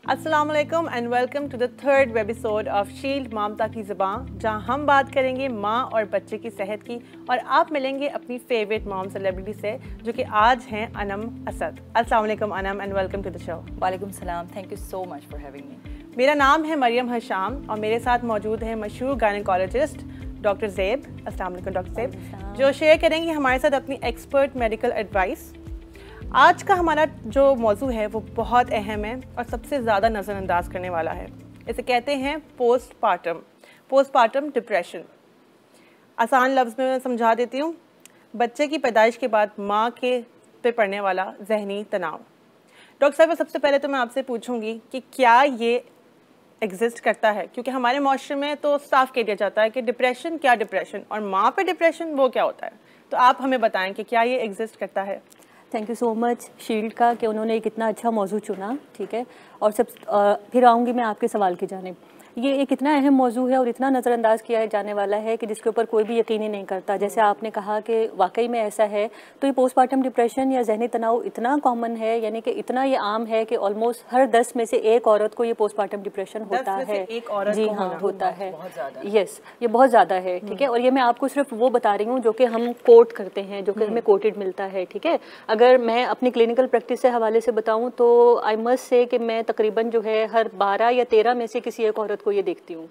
अस्सलाम वालेकुम and welcome to the third webisode of shield Mamta की ज़बान, जहां हम बात करेंगे माँ और बच्चे की सेहत की। और आप मिलेंगे अपनी फेवरेट मॉम सेलिब्रिटी से, जो कि आज हैं अनम असद। अस्सलाम वालेकुम Anam and welcome to the show. वालेकुम सलाम, thank you so much for having me. मेरा नाम है मरियम हशाम और मेरे साथ मौजूद है मशहूर गायनेकोलॉजिस्ट डॉक्टर ज़ेब। अस्सलाम वालेकुम डॉक्टर ज़ेब, जो शेयर करेंगे हमारे साथ अपनी एक्सपर्ट मेडिकल एडवाइस। आज का हमारा जो मौजू है वो बहुत अहम है और सबसे ज़्यादा नज़रअंदाज करने वाला है। इसे कहते हैं पोस्टपार्टम डिप्रेशन। आसान लफ्ज़ में मैं समझा देती हूँ। बच्चे की पैदाइश के बाद माँ के पे पड़ने वाला जहनी तनाव। डॉक्टर साहब, सबसे पहले तो मैं आपसे पूछूंगी कि क्या ये एग्जिस्ट करता है, क्योंकि हमारे माशरे में तो साफ कह दिया जाता है कि डिप्रेशन क्या डिप्रेशन, और माँ पे डिप्रेशन वो क्या होता है। तो आप हमें बताएं कि क्या ये एग्जिस्ट करता है। Thank you so much shield का कि उन्होंने एक इतना अच्छा मौजू चुना, ठीक है। और फिर आऊँगी मैं आपके सवाल की जानिब। ये एक इतना अहम मौजू है और इतना नज़रअंदाज किया जाने वाला है कि जिसके ऊपर कोई भी यकीन ही नहीं करता। जैसे आपने कहा कि वाकई में ऐसा है, तो ये पोस्टपार्टम डिप्रेशन या जहनी तनाव इतना कॉमन है, यानी कि इतना ये आम है कि ऑलमोस्ट हर 10 में से एक औरत को ये पोस्टपार्टम डिप्रेशन होता है। जी हाँ, होता है। यस, ये बहुत ज़्यादा है, ठीक है। और ये मैं आपको सिर्फ वो बता रही हूँ जो कि हम कोट करते हैं, जो कि हमें कोटेड मिलता है, ठीक है। अगर मैं अपनी क्लिनिकल प्रैक्टिस से हवाले से बताऊँ तो आई मस्ट से कि मैं तकरीबन जो है हर 12 या 13 में से किसी एक औरत को ये देखती हूँ।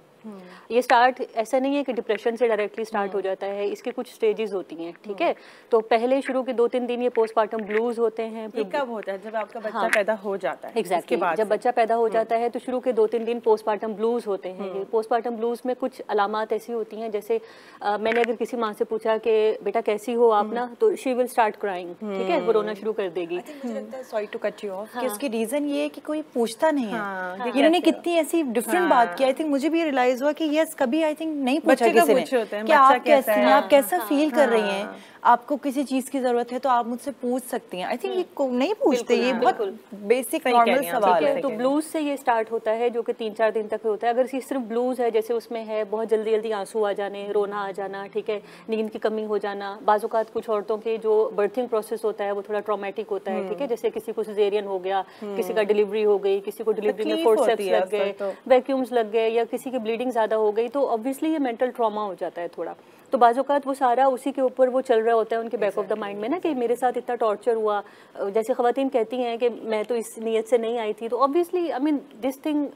ये स्टार्ट ऐसा नहीं है कि डिप्रेशन से डायरेक्टली स्टार्ट हो जाता है, इसके कुछ स्टेजेस होती हैं, ठीक है। तो पहले शुरू के 2-3 दिन ये पोस्टपार्टम ब्लूज होते हैं। ये कब होता है? जब आपका बच्चा पैदा हो जाता है। एग्जैक्टली, जब बच्चा पैदा हो जाता है तो शुरू के 2-3 दिन पोस्टपार्टम ब्लूज होते हैं। ये पोस्टपार्टम ब्लूज में कुछ अलामात ऐसी होती हैं, जैसे मैंने अगर किसी माँ से पूछा कि बेटा कैसी हो आप ना, तो शी विल स्टार्ट क्राइंग, ठीक है, वो रोना शुरू कर देगी। मुझे लगता है, sorry to cut you off, कि इसकी रीजन ये है कि कोई पूछता नहीं है। इन्होंने कितनी ऐसी डिफरेंट बात की। आई थिंक मुझे भी रियलाइज हुआ कि यस, कभी आई थिंक नहीं पूछा किसी ने कि आप कैसे हैं, आप कैसा फील कर रही हैं, आपको किसी चीज की जरूरत है तो आप मुझसे पूछ सकती हैं। आई थिंक ये नहीं पूछते, ये बहुत बेसिक नॉर्मल सवाल है। तो ब्लूज से ये स्टार्ट होता है, जो कि 3-4 दिन तक होता है। अगर सिर्फ ब्लूज है, जैसे उसमें है बहुत जल्दी जल्दी आंसू आ जाने, रोना आ जाना, ठीक है, नींद की कमी हो जाना। बाज़-औक़ात कुछ औरतों के जो बर्थिंग प्रोसेस होता है वो थोड़ा ट्रॉमेटिक होता है, ठीक है। जैसे किसी को सिजेरियन हो गया, किसी का डिलीवरी हो गई, किसी को डिलीवरी में फोर्सेप्स लग गए, वैक्यूम्स लग गए, या किसी की ब्लीडिंग ज़्यादा हो गई, तो ऑब्वियसली ये मेंटल ट्रॉमा हो जाता है थोड़ा। तो बाज़-औक़ात वो सारा उसी के ऊपर वो चल रहा होता है उनके बैक ऑफ द माइंड में ना, कि मेरे साथ इतना टॉर्चर हुआ। जैसे ख़वातीन कहती हैं कि मैं तो इस नीयत से नहीं आई थी, तो obviously I mean this thing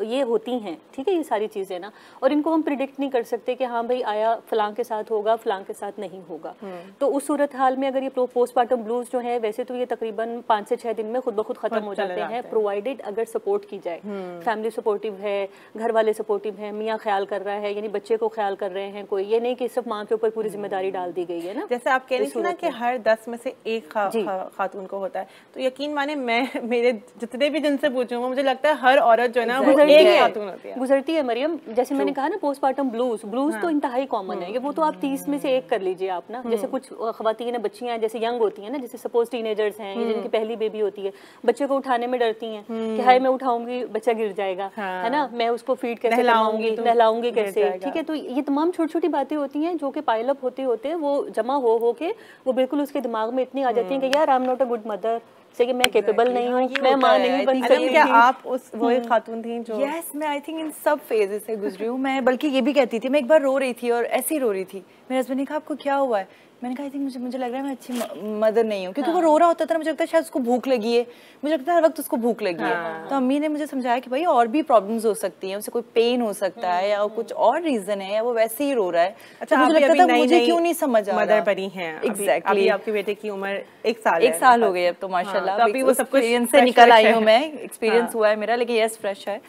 ये होती हैं, ठीक है, ये सारी चीज़ें ना। और इनको हम प्रिडिक्ट नहीं कर सकते कि हाँ भाई आया फ़लाँ के साथ होगा, फ़लाँ के साथ नहीं होगा। तो उस सूरत हाल में अगर ये पोस्टपार्टम ब्लूज जो है, वैसे तो ये तकरीबन 5 से 6 दिन में खुद ब खुद ख़त्म हो जाते हैं, प्रोवाइडेड अगर सपोर्ट की जाए। फैमिली सपोर्टिव है, घर वाले सपोर्टिव है, मियाँ ख्याल कर रहा है, यानी बच्चे को ख्याल कर रहे हैं कोई, ये नहीं कि सिर्फ माँ के ऊपर पूरी जिम्मेदारी डाल दी गई है ना। जैसे आप कह रही थी ना कि हर 10 में से एक खातून को होता है, तो यकीन माने मैं मेरे जितने भी जिनसे पूछूं, मुझे लगता है हर औरत जो है ना वो एक खातून होती है, गुजरती है मरियम। जैसे मैंने कहा ना पोस्टपार्टम ब्लूज तो इंतहाई कॉमन है, वो तो आप 30 में से एक कर लीजिए आप ना। जैसे कुछ खवातीन है, बच्चियां जैसे यंग होती हैं ना, जैसे सपोज टीनेजर्स हैं, जिनकी पहली बेबी होती है, बच्चे को उठाने में डरती हैं कि हाय मैं उठाऊंगी बच्चा गिर जाएगा, है ना, मैं उसको फीड कैसे कराऊंगी, नहलाऊंगी कैसे, ठीक है। तो ये तमाम छोटी छोटी बातें होती हैं जो कि पाइल अप होते होते वो जमा हो के वो बिल्कुल उसके दिमाग में इतनी आ जाती हैं कि यार I am not a good mother, से कि मैं कैपेबल नहीं हूँ, मैं माँ नहीं बन सकती। क्या आप उस वो एक खातून थी जो? यस, मैं आई थिंक इन सब फेजेस से गुजरी हूँ। मैं बल्कि ये भी कहती थी, मैं एक बार रो रही थी और ऐसे ही रो रही थी। मेरे हस्बैंड ने कहा आपको क्या हुआ है? मैंने कहा आई थिंक मुझे लग रहा है मैं अच्छी मदर नहीं हूँ, क्योंकि वो रो रहा होता था ना, मुझे लगता है शायद उसको भूख लगी है, मुझे लगता है हर वक्त उसको भूख लगी है। तो अम्मी ने मुझे समझाया कि भाई और भी प्रॉब्लम्स हो सकती हैं, उसे कोई पेन हो सकता है या कुछ और रीजन है, या वो वैसे ही रो रहा है। अच्छा, मुझे लगता था मुझे क्यों नहीं समझ आ रहा। मदर बनी है एग्जैक्टली। आपके बेटे की उम्र 1 साल हो गई अब तो माशाल्लाह। अभी वो सब कुछ एक्सपीरियंस से निकल आई हूँ मैं, एक्सपीरियंस हुआ है मेरा, लेकिन यस फ्रेश है।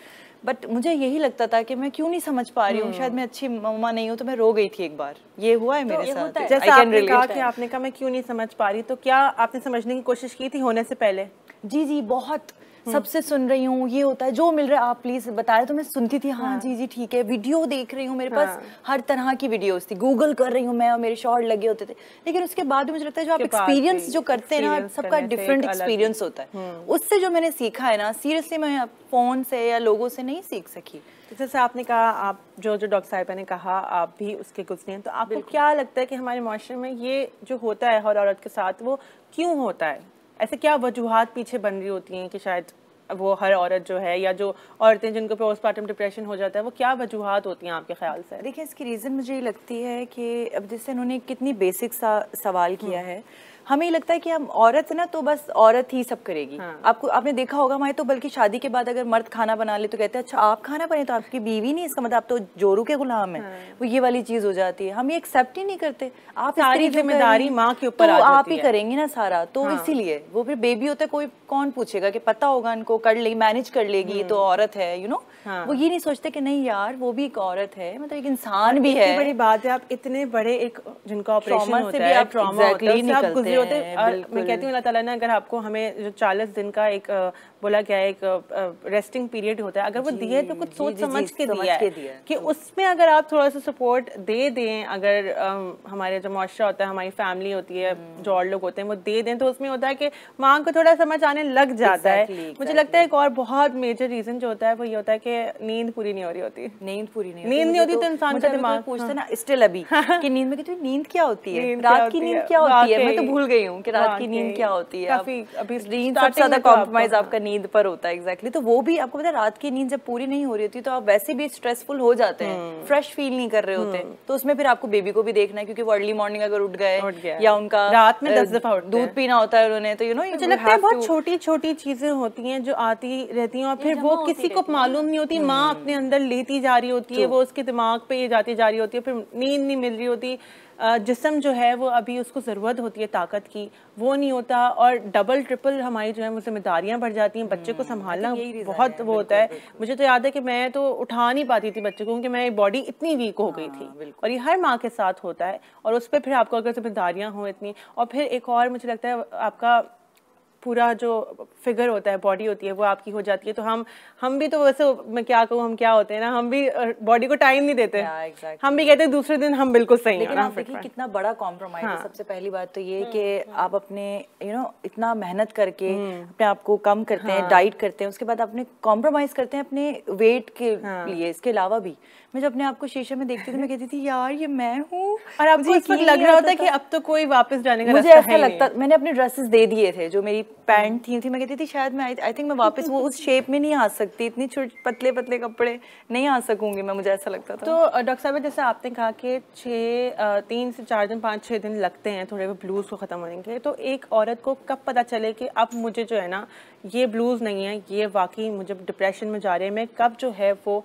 बट मुझे यही लगता था कि मैं क्यों नहीं समझ पा रही हूँ, शायद मैं अच्छी मम्मा नहीं हूँ। तो मैं रो गई थी एक बार, ये हुआ है मेरे साथ। जैसा आपने कहा कि आपने कहा मैं क्यों नहीं समझ पा रही, तो क्या आपने समझने की कोशिश की थी होने से पहले? जी बहुत, सबसे सुन रही हूँ, ये होता है जो मिल रहा है आप प्लीज बता रहे, तो मैं सुनती थी। हाँ जी ठीक है, वीडियो देख रही हूँ, मेरे पास हर तरह की वीडियोस थी, गूगल कर रही हूँ मैं, और मेरे शॉर्ट लगे होते थे। लेकिन उसके बाद मुझे लगता है जो आप एक्सपीरियंस जो करते हैं ना, सबका डिफरेंट एक्सपीरियंस होता है। उससे जो मैंने सीखा है ना, सीरियसली मैं फोन से या लोगों से नहीं सीख सकी। जैसे आपने कहा, आप जो डॉक्टर साहिबा ने कहा आप भी उसके गुजरे हैं, तो आपको क्या लगता है कि हमारे माशरे में ये जो होता है हर औरत के साथ, वो क्यों होता है? ऐसे क्या वजूहात पीछे बन रही होती हैं कि शायद वो हर औरत जो है या जो औरतें जिनको पोस्टपार्टम डिप्रेशन हो जाता है, वो क्या वजूहात होती हैं आपके ख्याल से? देखिए, इसकी रीज़न मुझे ये लगती है कि अब जैसे उन्होंने कितनी बेसिक सा सवाल किया है, हमें ये लगता है कि हम औरत है ना तो बस औरत ही सब करेगी। आपने देखा होगा हमारे तो बल्कि शादी के बाद अगर मर्द खाना बना ले तो कहते हैं अच्छा आप खाना बने तो आपकी बीवी नहीं, इसका मतलब आप तो जोरू के गुलाम है। वो ये वाली चीज हो जाती है, हम ये एक्सेप्ट ही नहीं करते। आप सारी जिम्मेदारी माँ के ऊपर तो आप ही करेंगी ना सारा, तो इसीलिए वो फिर बेबी होता है, कोई कौन पूछेगा कि पता होगा इनको, कर लेगी, मैनेज कर लेगी, तो औरत है, यू नो। वो ये नहीं सोचते कि नहीं यार वो भी एक औरत है, मतलब एक इंसान भी है। बड़ी बात है, आप इतने बड़े एक जिनका ऑपरेशन होता है, ट्रॉमा होता है, उससे आप गुजरे होते हैं। और मैं कहती हूँ अल्लाह ताला ने अगर आपको, हमें जो 40 दिन का एक बोला गया है एक रेस्टिंग पीरियड होता है, अगर वो दिए तो कुछ सोच समझ के दिया है कि उसमें अगर आप थोड़ा सा सपोर्ट दे दें, अगर हमारे जो मुआशरा होता है, हमारी फैमिली होती है, जो और लोग होते हैं वो दे दें, तो उसमें होता है कि माँ को थोड़ा समझ आने लग जाता है। मुझे लगता है एक और बहुत मेजर रीजन जो होता है वो ये होता है कि नींद पूरी नहीं हो रही होती। नींद नहीं होती तो इंसान का दिमाग पूछता ना स्टिल अभी कि नींद में कि नींद क्या होती है, रात की नींद क्या होती है, मैं तो भूल गई हूँ कि रात की नींद क्या होती है। काफी अभी नींद सबसे ज्यादा कॉम्प्रोमाइज आपका नींद पर होता है। एग्जैक्टली, तो वो भी आपको पता है, रात की नींद जब पूरी नहीं हो रही होती तो आप वैसे भी स्ट्रेसफुल हो जाते हैं, फ्रेश फील नहीं कर रहे होते, तो उसमें फिर आपको बेबी को भी देखना है, क्योंकि वो अर्ली मॉर्निंग अगर उठ गए या उनका रात में 10 दफा दूध पीना होता है उन्होंने, तो यू नो मुझे लगता है बहुत छोटी छोटी चीजें होती हैं जो आती रहती हैं और फिर वो किसी को मालूम नहीं होती। माँ अपने अंदर लेती जा रही होती है, वो उसके दिमाग पे जाती जा रही होती है, फिर नींद नहीं मिल रही होती, जिस्म जो है वो अभी उसको ज़रूरत होती है ताकत की, वो नहीं होता, और डबल ट्रिपल हमारी जो है वो जिम्मेदारियाँ बढ़ जाती हैं। बच्चे को संभालना बहुत वो होता है। मुझे तो याद है कि मैं तो उठा नहीं पाती थी बच्चे को, क्योंकि मेरी बॉडी इतनी वीक हो गई थी, और ये हर माँ के साथ होता है। और उस पर फिर आपको अगर जिम्मेदारियाँ हों इतनी, और फिर एक और मुझे लगता है आपका पूरा जो फिगर होता है, बॉडी होती है, वो आपकी हो जाती है। तो हम भी तो वैसे, मैं क्या कहूँ, हम क्या होते हैं ना, हम भी बॉडी को टाइम नहीं देते। हम भी कहते हैं दूसरे दिन हम बिल्कुल सही हैं। लेकिन आप देखिए कितना बड़ा कॉम्प्रोमाइज है। सबसे पहली बात तो ये कि आप अपने इतना मेहनत करके अपने आप को कम करते हैं, डाइट करते हैं, उसके बाद अपने कॉम्प्रोमाइज करते हैं अपने वेट के लिए। इसके अलावा भी मैं जब अपने आप को शीशे में देखती थी, मैं कहती थी यार ये मैं हूँ, और आपको इस वक्त लग रहा होता है कि अब तो कोई वापस जाने का मुझे ऐसा लगता। मैंने अपने ड्रेसेस दे दिए थे, जो मेरी पैंट थी, मैं कहती थी शायद मैं आई थिंक मैं वापस वो उस शेप में नहीं आ सकती, इतनी छोटे पतले पतले कपड़े नहीं आ सकूंगी मैं, मुझे ऐसा लगता था। तो डॉक्टर साहब, जैसे आपने कहा कि 3 से 4 दिन 5-6 दिन लगते हैं थोड़े वो ब्लूज को ख़त्म होने के, तो एक औरत को कब पता चले कि अब मुझे जो है ना ये ब्लूज नहीं है, ये वाकई मुझे डिप्रेशन में जा रहे हैं, मैं कब जो है वो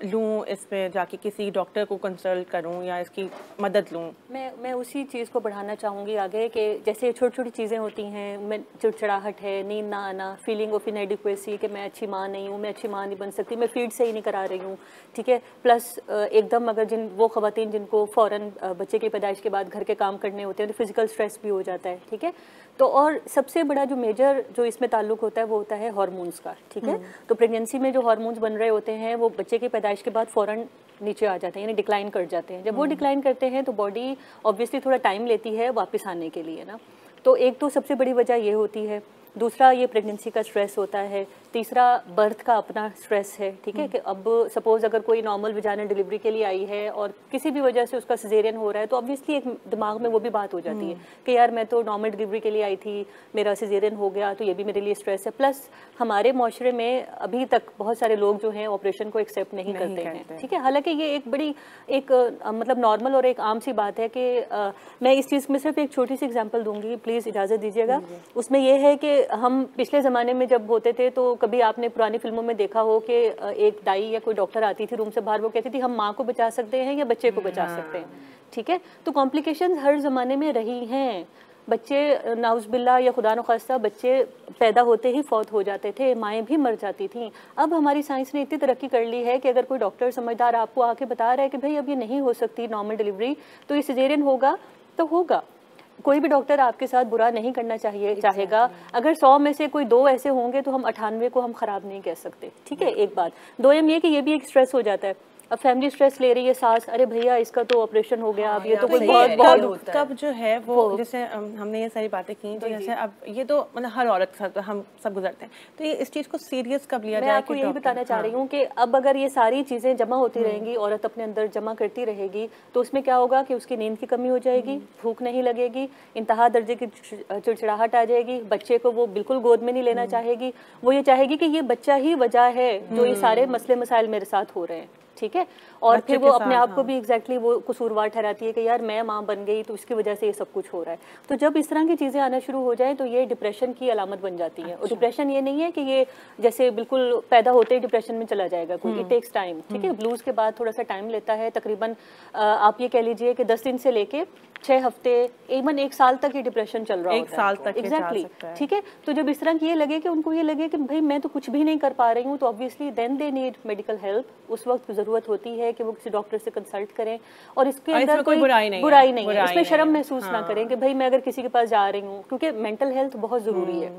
लूँ, इस पे जाके किसी डॉक्टर को कंसल्ट करूँ या इसकी मदद लूँ? मैं उसी चीज़ को बढ़ाना चाहूँगी आगे कि जैसे छोटी छोटी चीज़ें होती हैं, मैं चिड़चिड़ाहट है, नींद ना आना, फीलिंग ऑफ इनएडिक्वेसी कि मैं अच्छी माँ नहीं हूँ, मैं अच्छी माँ नहीं बन सकती, मैं फीड सही नहीं करा रही हूँ, ठीक है। प्लस एकदम अगर वो ख़वातीन जिनको फ़ौरन बच्चे की पैदाइश के बाद घर के काम करने होते हैं तो फिजिकल स्ट्रेस भी हो जाता है, ठीक है। तो और सबसे बड़ा जो मेजर जो इसमें ताल्लुक होता है वो होता है हार्मोन्स का, ठीक है। तो प्रेगनेंसी में जो हार्मोन्स बन रहे होते हैं वो बच्चे की पैदाइश के बाद फ़ौरन नीचे आ जाते हैं, यानी डिक्लाइन कर जाते हैं। जब वो डिक्लाइन करते हैं तो बॉडी ऑब्वियसली थोड़ा टाइम लेती है वापस आने के लिए ना। तो एक तो सबसे बड़ी वजह ये होती है, दूसरा ये प्रेगनेंसी का स्ट्रेस होता है, तीसरा बर्थ का अपना स्ट्रेस है, ठीक है। कि अब सपोज अगर कोई नॉर्मल वजाइनल डिलीवरी के लिए आई है और किसी भी वजह से उसका सिजेरियन हो रहा है, तो ऑब्वियसली एक दिमाग में वो भी बात हो जाती है कि यार मैं तो नॉर्मल डिलीवरी के लिए आई थी, मेरा सिजेरियन हो गया, तो ये भी मेरे लिए स्ट्रेस है। प्लस हमारे माशरे में अभी तक बहुत सारे लोग जो हैं ऑपरेशन को एक्सेप्ट नहीं करते हैं, ठीक है। हालांकि ये एक बड़ी मतलब नॉर्मल और एक आम सी बात है कि मैं इस चीज़ में सिर्फ एक छोटी सी एग्जाम्पल दूंगी, प्लीज़ इजाज़त दीजिएगा। उसमें यह है कि हम पिछले ज़माने में जब होते थे तो कभी आपने पुरानी फिल्मों में देखा हो कि एक दाई या कोई डॉक्टर आती थी रूम से बाहर, वो कहती थी हम माँ को बचा सकते हैं या बच्चे को बचा सकते हैं, ठीक है। तो कॉम्प्लिकेशंस हर ज़माने में रही हैं। बच्चे नाउज़बिल्ला या खुदा न खास्ता बच्चे पैदा होते ही फौत हो जाते थे, माएँ भी मर जाती थीं। अब हमारी साइंस ने इतनी तरक्की कर ली है कि अगर कोई डॉक्टर समझदार आपको आके बता रहा है कि भाई अब ये नहीं हो सकती नॉर्मल डिलीवरी, तो ये सिजेरियन होगा तो होगा। कोई भी डॉक्टर आपके साथ बुरा नहीं करना चाहेगा। अगर 100 में से कोई 2 ऐसे होंगे तो हम 98 को हम ख़राब नहीं कह सकते, ठीक है। एक बात। 2 ये कि ये भी एक स्ट्रेस हो जाता है अब फैमिली स्ट्रेस ले रही है सास, अरे भैया इसका तो ऑपरेशन हो गया, अब ये तो तो कुछ बहुत बहुत होता है। तब जो है वो जैसे हमने ये सारी बातें की, तो जैसे अब ये तो मतलब हर औरत के साथ हम सब गुजरते हैं, तो ये इस चीज़ को सीरियस कब लिया जाए? मैं आपको यही बताना चाह रही हूँ कि अब अगर ये सारी चीज़ें जमा होती रहेंगी, औरत अपने अंदर जमा करती रहेगी, तो उसमें क्या होगा कि उसकी नींद की कमी हो जाएगी, भूख नहीं लगेगी, इंतहा दर्जे की चिड़चिड़ाहट आ जाएगी, बच्चे को वो बिल्कुल गोद में नहीं लेना चाहेगी, वो ये चाहेगी कि ये बच्चा ही वजह है जो ये सारे मसले मसाइल मेरे साथ हो रहे हैं, ठीक है। और फिर वो अपने आप को भी एग्जैक्टली वो कसूरवार ठहराती है कि यार मैं माँ बन गई तो इसकी वजह से ये सब कुछ हो रहा है। तो जब इस तरह की चीज़ें आना शुरू हो जाए तो ये डिप्रेशन की अलामत बन जाती है। और डिप्रेशन ये नहीं है कि ये जैसे बिल्कुल पैदा होते ही डिप्रेशन में चला जाएगा कोई, इट टेक्स टाइम, ठीक है। ब्लूज के बाद थोड़ा सा टाइम लेता है, तकरीबन आप ये कह लीजिए कि 10 दिन से लेके 6 हफ्ते, इवन 1 साल तक ये डिप्रेशन चल रहा होता है, 1 साल तक एग्जैक्टली, ठीक है। तो जब इस तरह की ये लगे कि उनको ये लगे कि भाई मैं तो कुछ भी नहीं कर पा रही हूँ, तो obviously then they need medical help. उस वक्त ज़रूरत होती है कि वो किसी डॉक्टर से कंसल्ट करें, और इसके अंदर कोई बुराई नहीं है, इसमें शर्म महसूस ना करें कि भाई मैं अगर किसी के पास जा रही हूँ, क्योंकि मेंटल हेल्थ बहुत ज़रूरी है।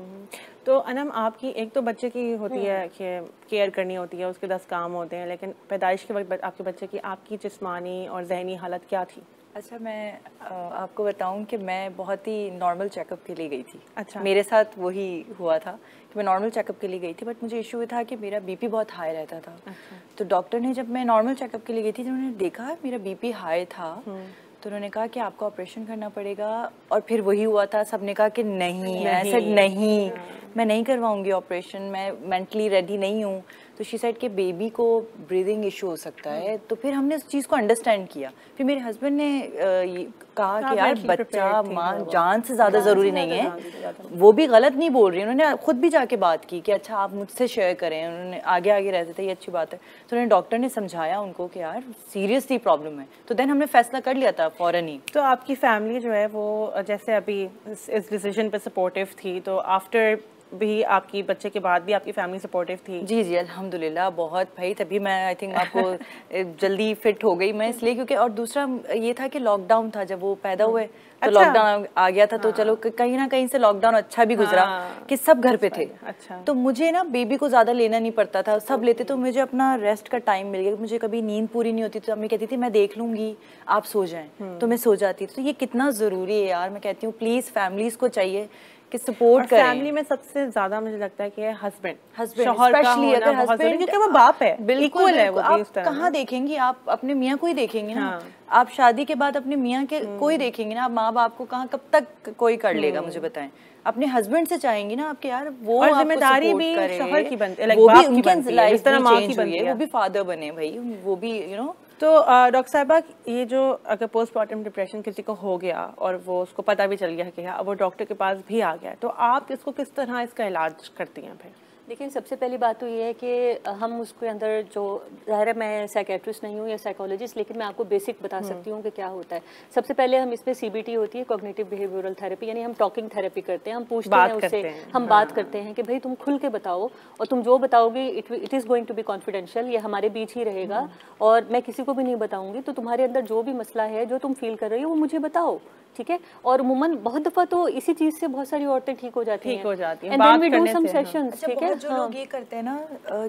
तो अनम, आपकी एक तो बच्चे की होती है कि केयर करनी होती है, उसके 10 काम होते हैं, लेकिन पैदाइश के वक्त आपके बच्चे की आपकी जिस्मानी और जहनी हालत क्या थी? अच्छा, मैं आपको बताऊं कि मैं बहुत ही नॉर्मल चेकअप के लिए गई थी। अच्छा। मेरे साथ वही हुआ था कि मैं नॉर्मल चेकअप के लिए गई थी, बट मुझे इशू ये था कि मेरा बीपी बहुत हाई रहता था। अच्छा। तो डॉक्टर ने, जब मैं नॉर्मल चेकअप के लिए गई थी, जब उन्होंने देखा मेरा बीपी हाई था, तो उन्होंने कहा कि आपको ऑपरेशन करना पड़ेगा। और फिर वही हुआ था, सबने कहा कि नहीं, ऐसे नहीं, मैं नहीं करवाऊंगी ऑपरेशन, मैं मेंटली रेडी नहीं हूँ। तो शी सेड कि बेबी को ब्रीदिंग इशू हो सकता है। तो फिर हमने उस चीज़ को अंडरस्टैंड किया। फिर मेरे हस्बैंड ने कहा कि यार बच्चा माँ जान से ज़्यादा ज़रूरी नहीं है। वो भी गलत नहीं बोल रही, उन्होंने खुद भी जाके बात की कि अच्छा आप मुझसे शेयर करें, उन्होंने आगे आगे रहते थे, ये अच्छी बात है। तो उन्होंने, डॉक्टर ने समझाया उनको कि यार सीरियसली प्रॉब्लम है। तो देन हमने फैसला कर लिया था फ़ौरन ही। तो आपकी फैमिली जो है वो जैसे अभी इस डिसीजन पे सपोर्टिव थी, तो आफ्टर भी आपकी बच्चे के बाद भी आपकी फैमिली सपोर्टिव थी? जी जी, अल्हम्दुलिल्लाह बहुत भाई। तभी मैं आई थिंक आपको जल्दी फिट हो गई मैं, इसलिए क्योंकि, और दूसरा ये था कि लॉकडाउन था जब वो पैदा हुए, तो लॉकडाउन आ गया था। तो चलो कहीं ना कहीं से लॉकडाउन अच्छा भी गुजरा कि सब घर पे थे। अच्छा। तो मुझे ना बेबी को ज़्यादा लेना नहीं पड़ता था, सब लेते, तो मुझे अपना रेस्ट का टाइम मिल गया। मुझे कभी नींद पूरी नहीं होती तो अम्मी कहती थी मैं देख लूँगी, आप सो जाएं, तो मैं सो जाती थी। तो ये कितना ज़रूरी है यार, मैं कहती हूँ प्लीज़ फैमिलीज़ को चाहिए कि सपोर्ट करें। फैमिली में सबसे ज्यादा मुझे लगता है कि हस्बैंड स्पेशली अगर हस्बैंड, क्योंकि वो बाप है, बिल्कुल है वो। आप कहाँ देखेंगी, आप अपने मियाँ को ही देखेंगी ना। आप शादी के बाद अपने मियाँ के को ही देखेंगी ना। आप माँ बाप को कहाँ कब तक कोई कर लेगा, मुझे बताएं। अपने हस्बैंड से चाहेंगी ना आपके यार वो, और जिम्मेदारी भी शौहर की बनती है, वो भी उनकी लाइफ चेंज हुई है, वो भी फादर बने भाई, वो भी यू नो। तो डॉक्टर साहिबा, ये जो अगर पोस्टमार्टम डिप्रेशन किसी को हो गया और वो उसको पता भी चल गया कि अब वो डॉक्टर के पास भी आ गया, तो आप इसको किस तरह इसका इलाज करती हैं फिर? देखिए, सबसे पहली बात तो ये है कि हम उसके अंदर जो, ज़ाहिर है मैं साइकेट्रिस्ट नहीं हूँ या साइकोलॉजिस्ट, लेकिन मैं आपको बेसिक बता सकती हूँ कि क्या होता है। सबसे पहले हम इसमें CBT होती है, कॉग्निटिव बिहेवियरल थेरेपी, यानी हम टॉकिंग थेरेपी करते हैं। हम पूछते हैं उससे, हम बात करते हैं कि भाई तुम खुल के बताओ, और तुम जो बताओगी it is going to be confidential, ये हमारे बीच ही रहेगा, और मैं किसी को भी नहीं बताऊँगी। तो तुम्हारे अंदर जो भी मसला है, जो तुम फील कर रही हो, वो मुझे बताओ, ठीक है। और उमूमन बहुत दफ़ा तो इसी चीज़ से बहुत सारी औरतें ठीक हो जाती हैं। And then we do some sessions, ठीक है। जो लोग ये करते हैं ना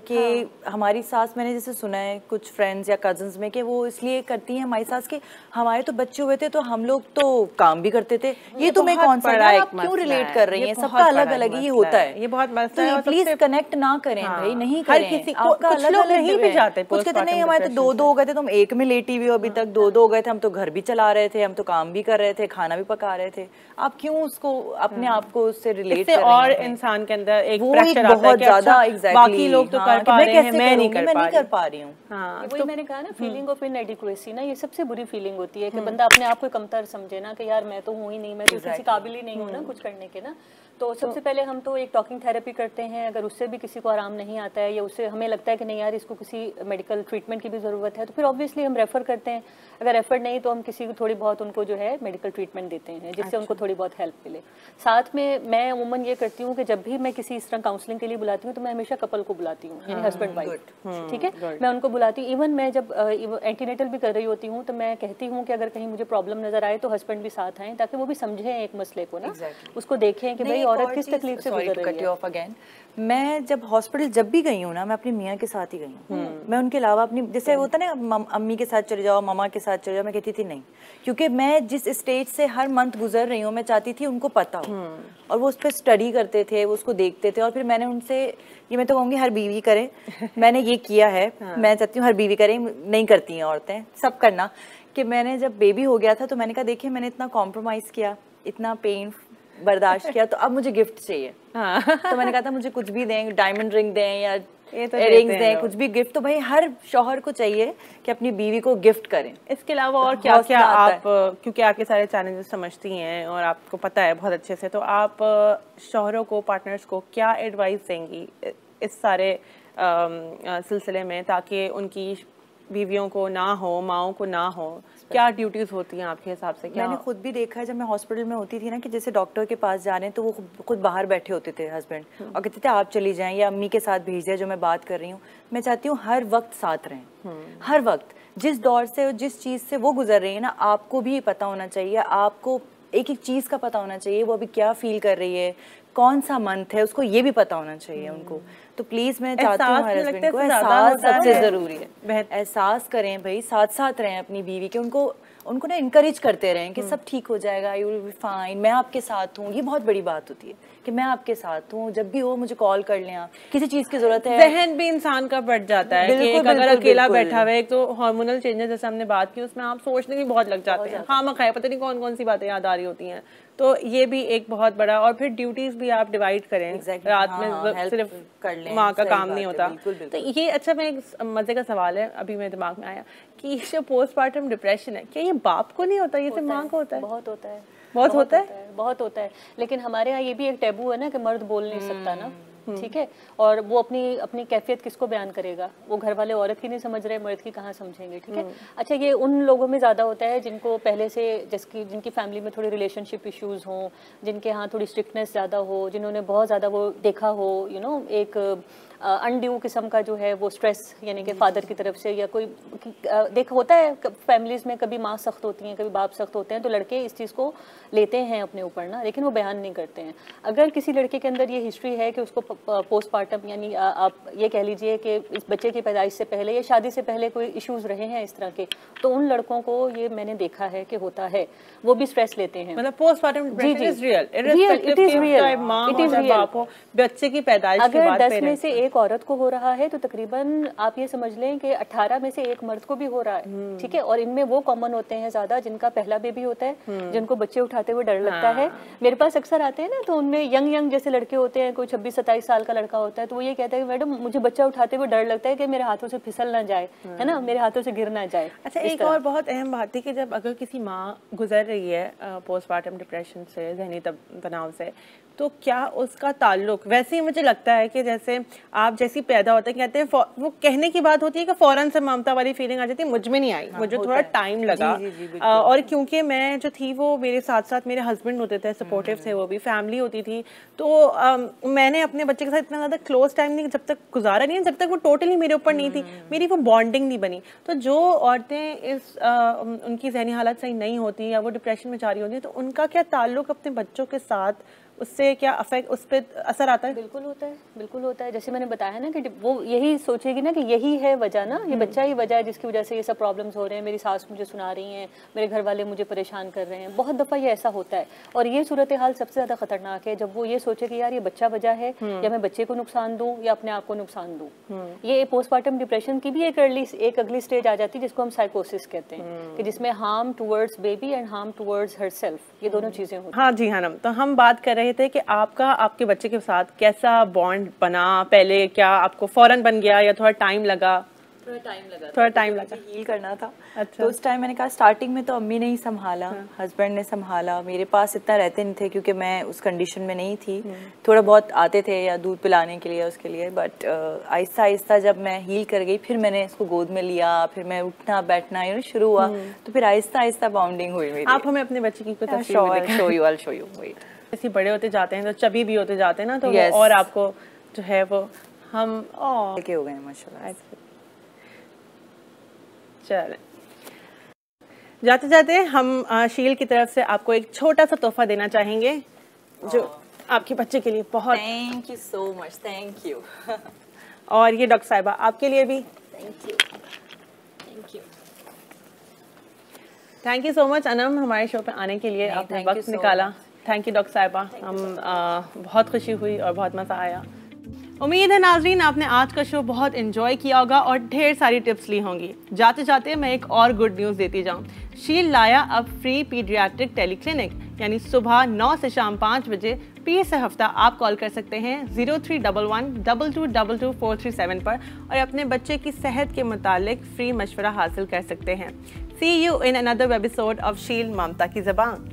कि हमारी सास, मैंने जैसे सुना है कुछ फ्रेंड्स या कजन्स में, कि वो इसलिए करती हैं हमारी सास के हमारे तो बच्चे हुए थे तो हम लोग तो काम भी करते थे, ये तुम्हें कौन सा, आप क्यों रिलेट कर रही हैं? सबका अलग अलग ये होता है, ये बहुत मसला है। प्लीज कनेक्ट ना करें भाई, नहीं करें। किसी को कुछ लोग नहीं भी जाते, कुछ कहते नहीं हमारे तो 2 हो गए थे, तुम 1 में लेटी हुई हो अभी तक, 2 हो गए थे, हम तो घर भी चला रहे थे, हम तो काम भी कर रहे थे, खाना भी पका रहे थे। आप क्यों उसको अपने आप को उससे रिलेट कर रही हैं? और इंसान के अंदर एक प्रेशर आता है कि अच्छा बाकी लोग तो कर पा रहे हैं, मैं नहीं कर पा रही हूँ। हाँ, वही मैंने कहा ना, फीलिंग ऑफ इनएडिक्वेसी ना, ये सबसे बुरी फीलिंग होती है कि बंदा अपने आप को कमतर समझे ना, कि यार मैं तो हूँ ही नहीं, मैं तो किसी काबिल ही नहीं हूँ ना कुछ करने के ना। तो सबसे पहले हम तो एक टॉकिंग थेरेपी करते हैं। अगर उससे भी किसी को आराम नहीं आता है, या उससे हमें लगता है कि नहीं यार इसको किसी मेडिकल ट्रीटमेंट की भी ज़रूरत है, तो फिर ऑब्वियसली हम रेफ़र करते हैं। अगर रेफ़र नहीं तो हम किसी को थोड़ी बहुत उनको जो है मेडिकल ट्रीटमेंट देते हैं, जिससे उनको थोड़ी बहुत हेल्प मिले। साथ में मैं अमूमन ये करती हूँ कि जब भी मैं किसी इस तरह काउंसलिंग के लिए बुलाती हूँ, तो मैं हमेशा कपल को बुलाती हूँ, यानी हस्बैंड वाइफ, ठीक है। मैं उनको बुलाती हूँ। इवन मैं जब एंटीनेटल भी कर रही होती हूँ, तो मैं कहती हूँ कि अगर कहीं मुझे प्रॉब्लम नजर आए तो हस्बैंड भी साथ आएँ, ताकि वो भी समझें एक मसले को ना, उसको देखें कि भाई कोई औरत किस तकलीफ से गुजर रही है। मैं जब हॉस्पिटल जब भी गई हूँ ना, मैं अपनी मियाँ के साथ ही गई हूँ। मैं उनके अलावा अपनी, जैसे होता ना अम्मी के साथ चले जाओ, मामा के साथ चले जाओ, मैं कहती थी नहीं, क्योंकि मैं जिस स्टेज से हर मंथ गुजर रही हूँ, मैं चाहती थी उनको पता हो। और वो उस पर स्टडी करते थे, वो उसको देखते थे। और फिर मैंने उनसे, ये मैं तो कहूँगी हर बीवी करे, मैंने ये किया है, मैं चाहती हूँ हर बीवी करे, नहीं करती हैं औरतें, सब करना, कि मैंने जब बेबी हो गया था तो मैंने कहा देखिए मैंने इतना कॉम्प्रोमाइज़ किया, इतना पेन बर्दाश्त किया, तो अब मुझे गिफ्ट चाहिए। तो मैंने कहा था मुझे कुछ भी दें, डायमंड रिंग दें या इयररिंग्स दें, कुछ भी गिफ्ट। तो भाई हर शौहर को चाहिए कि अपनी बीवी को गिफ्ट करें। इसके अलावा और क्या क्या आप, क्योंकि आपके सारे चैलेंजेस समझती हैं और आपको पता है बहुत अच्छे से, तो आप शौहरों को, पार्टनर्स को क्या एडवाइस देंगी इस सारे सिलसिले में, ताकि उनकी बीवियों को ना हो, माओं को ना हो? क्या ड्यूटीज होती हैं आपके हिसाब से? क्या मैंने खुद भी देखा है, जब मैं हॉस्पिटल में होती थी ना, कि जैसे डॉक्टर के पास जा रहे हैं तो वो खुद बाहर बैठे होते थे हस्बैंड, और कहते थे आप चली जाएं या अम्मी के साथ भेज दें, जो मैं बात कर रही हूँ। मैं चाहती हूँ हर वक्त साथ रहें, हर वक्त जिस दौर से, जिस चीज़ से वो गुजर रही है ना, आपको भी पता होना चाहिए, आपको एक एक चीज़ का पता होना चाहिए, वो अभी क्या फील कर रही है, कौन सा मंथ है, उसको ये भी पता होना चाहिए उनको। तो प्लीज़ मैं चाहती हूँ हर हस्बैंड को, एहसास सबसे ज़रूरी है, एहसास करें भाई, साथ साथ रहें अपनी बीवी के, उनको ना इनकरेज करते रहें कि सब ठीक हो जाएगा, यू विल बी फाइन, मैं आपके साथ हूँ। ये बहुत बड़ी बात होती है कि मैं आपके साथ हूँ, जब भी हो मुझे कॉल कर लें, आप किसी चीज़ की ज़रूरत है। जहन भी इंसान का बढ़ जाता है कि अगर अकेला बैठा हुआ है, एक तो हार्मोनल चेंजेस जैसे हमने बात की, उसमें आप सोचने भी बहुत लग जाते हैं, हाँ मखाए पता नहीं कौन कौन सी बातें याद आ रही होती हैं। तो ये भी एक बहुत बड़ा, और फिर ड्यूटीज भी आप डिवाइड करें, रात में सिर्फ कर लें, माँ का काम नहीं होता। तो ये अच्छा, मैं एक मजे का सवाल है अभी मेरे दिमाग में आया कि जो पोस्टमार्टम डिप्रेशन है, क्या ये बाप को नहीं होता, ये सिर्फ माँ को होता है? बहुत होता है, बहुत होता है, बहुत होता है। लेकिन हमारे यहाँ ये भी एक टैबू है ना कि मर्द बोल नहीं सकता ना, ठीक है, और वो अपनी कैफियत किसको बयान करेगा? वो घर वाले औरत की नहीं समझ रहे, मर्द की कहाँ समझेंगे, ठीक है। अच्छा, ये उन लोगों में ज़्यादा होता है जिनको पहले से, जिनकी फैमिली में थोड़ी रिलेशनशिप इश्यूज़ हों, जिनके यहाँ थोड़ी स्ट्रिक्टनेस ज़्यादा हो, जिन्होंने बहुत ज़्यादा वो देखा हो, यू नो, एक अनड्यू किस्म का जो है वो स्ट्रेस, यानी कि फादर की तरफ से, या कोई देखा होता है फैमिलीज़ में, कभी माँ सख्त होती हैं, कभी बाप सख्त होते हैं, तो लड़के इस चीज़ को लेते हैं अपने ऊपर ना, लेकिन वो बयान नहीं करते हैं। अगर किसी लड़के के अंदर ये हिस्ट्री है कि उसको पोस्टमार्टम, यानी आप ये कह लीजिए कि इस बच्चे की पैदाइश से पहले या शादी से पहले कोई इश्यूज़ रहे हैं इस तरह के, तो उन लड़कों को ये मैंने देखा है कि होता है, वो भी स्ट्रेस लेते हैं। मतलब postmortem depression is real, it is real. बच्चे की पैदाइश के बाद अगर 10 में से एक औरत को हो रहा है तो तकरीबन आप ये समझ लें कि 18 में से एक मर्द को भी हो रहा है, ठीक है। और इनमें वो कॉमन होते हैं ज्यादा जिनका पहला बेबी होता है, जिनको बच्चे उठाते हुए डर लगता है। मेरे पास अक्सर आते हैं ना, तो उनमें यंग जैसे लड़के होते हैं, कोई 26-27 साल का लड़का होता है, तो वो ये कहता है कि मैडम मुझे बच्चा उठाते हुए डर लगता है कि मेरे हाथों से फिसल ना जाए, है ना, मेरे हाथों से गिर ना जाए। अच्छा, एक और बहुत अहम बात है कि जब अगर किसी माँ गुजर रही है पोस्टमार्टम डिप्रेशन से, जहनी तनाव से, तो क्या उसका ताल्लुक, वैसे ही मुझे लगता है कि जैसे आप जैसी पैदा होते हैं, कहते हैं वो कहने की बात होती है कि फौरन से ममता वाली फीलिंग आ जाती है, मुझ में नहीं आई, मुझे थोड़ा टाइम लगा। और क्योंकि मैं जो थी वो मेरे साथ साथ मेरे हस्बैंड होते थे, सपोर्टिव थे, वो भी फैमिली होती थी, तो मैंने अपने बच्चे के साथ इतना ज़्यादा क्लोज टाइम नहीं जब तक गुजारा नहीं, जब तक वो टोटली मेरे ऊपर नहीं थी, मेरी वो बॉन्डिंग नहीं बनी। तो जो औरतें उनकी जहनी हालत सही नहीं होती या वो डिप्रेशन में जा रही होती है, तो उनका क्या ताल्लुक अपने बच्चों के साथ, उससे क्या अफेक्ट, उस पर असर आता है? बिल्कुल होता है, बिल्कुल होता है। जैसे मैंने बताया ना कि वो यही सोचेगी ना कि यही है वजह ना, ये बच्चा ही वजह है जिसकी वजह से ये सब प्रॉब्लम्स हो रहे हैं, मेरी सास मुझे सुना रही हैं, मेरे घर वाले मुझे परेशान कर रहे हैं। बहुत दफ़ा ये ऐसा होता है, और ये सूरत हाल सबसे ज़्यादा खतरनाक है जब वो ये सोचे कि यार ये बच्चा वजह है, या मैं बच्चे को नुकसान दूँ या अपने आप को नुकसान दूँ। ये पोस्टमार्टम डिप्रेशन की भी एक अगली स्टेज आ जाती है जिसको हम साइकोसिस कहते हैं, कि जिसमें harm towards baby and harm towards herself, ये दोनों चीज़ें होती हैं। हाँ जी हाँ, तो हम बात कर रहे थे कि आपके बच्चे के साथ कैसा बॉन्ड बना, पहले क्या आपको फौरन बन गया या थोड़ा टाइम लगा? थोड़ा टाइम लगा हील करना था। अच्छा। तो उस टाइम मैंने कहा, स्टार्टिंग में तो अम्मी ने ही संभाला, हस्बैंड ने संभाला, मेरे पास इतना रहते नहीं थे क्योंकि मैं उस कंडीशन में नहीं थी। थोड़ा बहुत आते थे या दूध पिलाने के लिए उसके लिए, बट आहिस्ता आहिस्ता जब मैं हील कर गई, फिर मैंने इसको गोद में लिया, फिर मैं उठना बैठना शुरू हुआ, तो फिर आहिस्ता आहिस्ता बाउंडिंग हुई मेरी। आप हमें अपने बच्चे की कोई तस्वीर शो यू वेट। जैसे बड़े होते जाते हैं तो चबी भी होते जाते हैं ना, तो और आपको जो है वो हम के हो गए माशाल्लाह। चलें, जाते जाते हम शील की तरफ से आपको एक छोटा सा तोहफा देना चाहेंगे, जो आपके बच्चे के लिए बहुत। Thank you so much, thank you. और ये डॉक्टर साहिबा आपके लिए भी thank you, thank you. Thank you so much Anam, हमारे शो पे आने के लिए आपने वक्त निकाला। थैंक यू डॉक्टर साहिबा, हम बहुत खुशी हुई और बहुत मज़ा आया। उम्मीद है नाजरीन आपने आज का शो बहुत एंजॉय किया होगा और ढेर सारी टिप्स ली होंगी। जाते जाते मैं एक और गुड न्यूज़ देती जाऊँ। शील लाया अब फ्री पीडियाट्रिक टेली क्लिनिक, यानी सुबह 9 से शाम 5 बजे पीर से हफ्ता आप कॉल कर सकते हैं 031122222437 पर और अपने बच्चे की सेहत के मुतालिक फ्री मशवरा हासिल कर सकते हैं। See you in another episode of शील ममता की ज़बान।